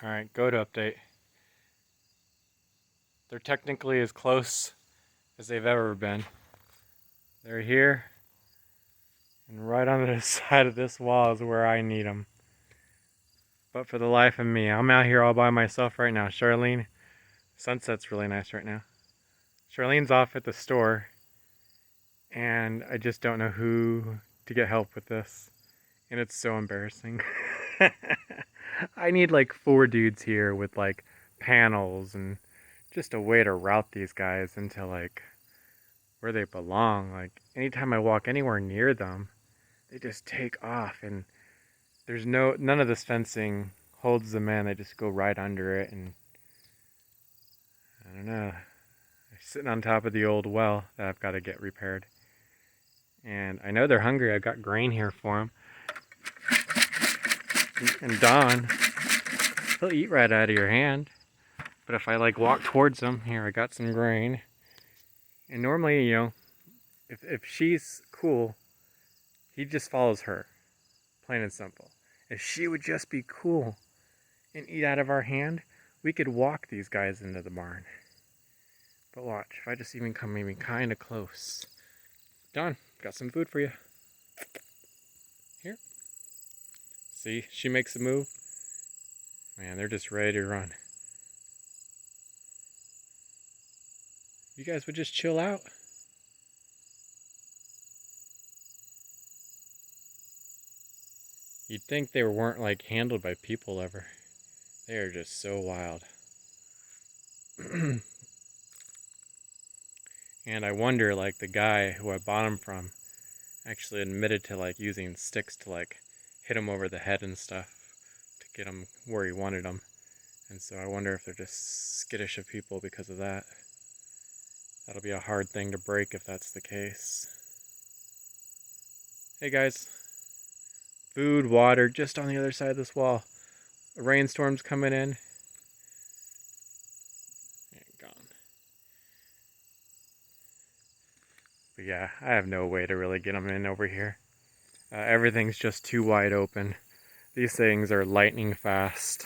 Alright, goat update. They're technically as close as they've ever been. They're here, and right on the side of this wall is where I need them. But for the life of me, I'm out here all by myself right now. Charlene, sunset's really nice right now. Charlene's off at the store, and I just don't know who to get help with this. And it's so embarrassing. I need like 4 dudes here with like panels and just a way to route these guys into like where they belong. Like anytime I walk anywhere near them, they just take off, and there's none of this fencing holds them in. They just go right under it, and I don't know. They're sitting on top of the old well that I've got to get repaired. And I know they're hungry. I've got grain here for them. And Don, he'll eat right out of your hand. But if I like walk towards them, here I got some grain. And normally, you know, if she's cool, he just follows her. Plain and simple. If she would just be cool and eat out of our hand, we could walk these guys into the barn. But watch, if I just even come maybe kind of close. Don, got some food for you. Here. See, she makes a move. Man, they're just ready to run. You guys would just chill out. You'd think they weren't like handled by people ever. They are just so wild. And I wonder, like, the guy who I bought them from actually admitted to like using sticks to like hit him over the head and stuff to get him where he wanted them. And so I wonder if they're just skittish of people because of that. That'll be a hard thing to break if that's the case. Hey guys, food, water, just on the other side of this wall. A rainstorm's coming in. And gone. But yeah, I have no way to really get them in over here. Everything's just too wide open. These things are lightning fast.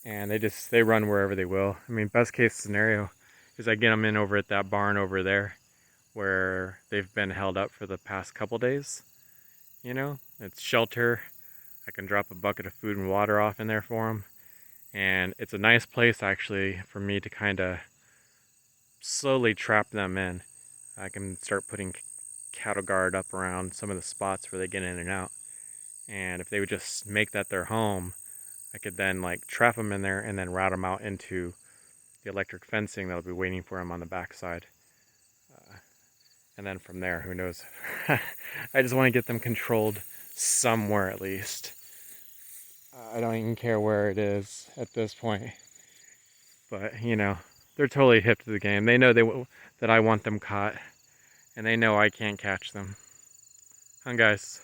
And they run wherever they will. I mean, best case scenario is I get them in over at that barn over there where they've been held up for the past couple days. You know, it's shelter. I can drop a bucket of food and water off in there for them. And it's a nice place actually for me to kind of slowly trap them in. I can start putting cattle guard up around some of the spots where they get in and out. And if they would just make that their home, I could then like trap them in there and then route them out into the electric fencing that'll be waiting for them on the backside. And then from there, who knows? I just want to get them controlled somewhere at least. I don't even care where it is at this point. But, you know, they're totally hip to the game. They know that I want them caught. And they know I can't catch them. Huh, guys?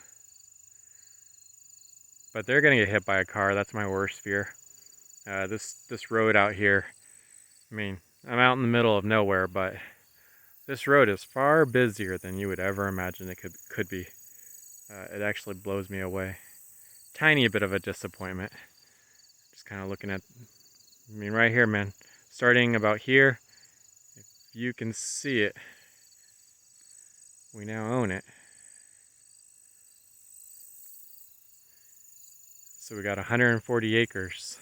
But they're going to get hit by a car. That's my worst fear. This road out here, I mean, I'm out in the middle of nowhere, but this road is far busier than you would ever imagine it could be. It actually blows me away. Tiny bit of a disappointment. Just kind of looking at, I mean, right here, man. Starting about here, if you can see it, we now own it. So we got 140 acres.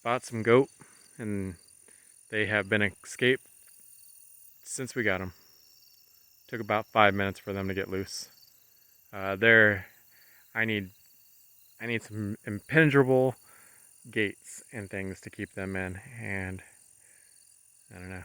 Bought some goat, and they have been escaped since we got them. Took about 5 minutes for them to get loose. I need some impenetrable gates and things to keep them in, and I don't know.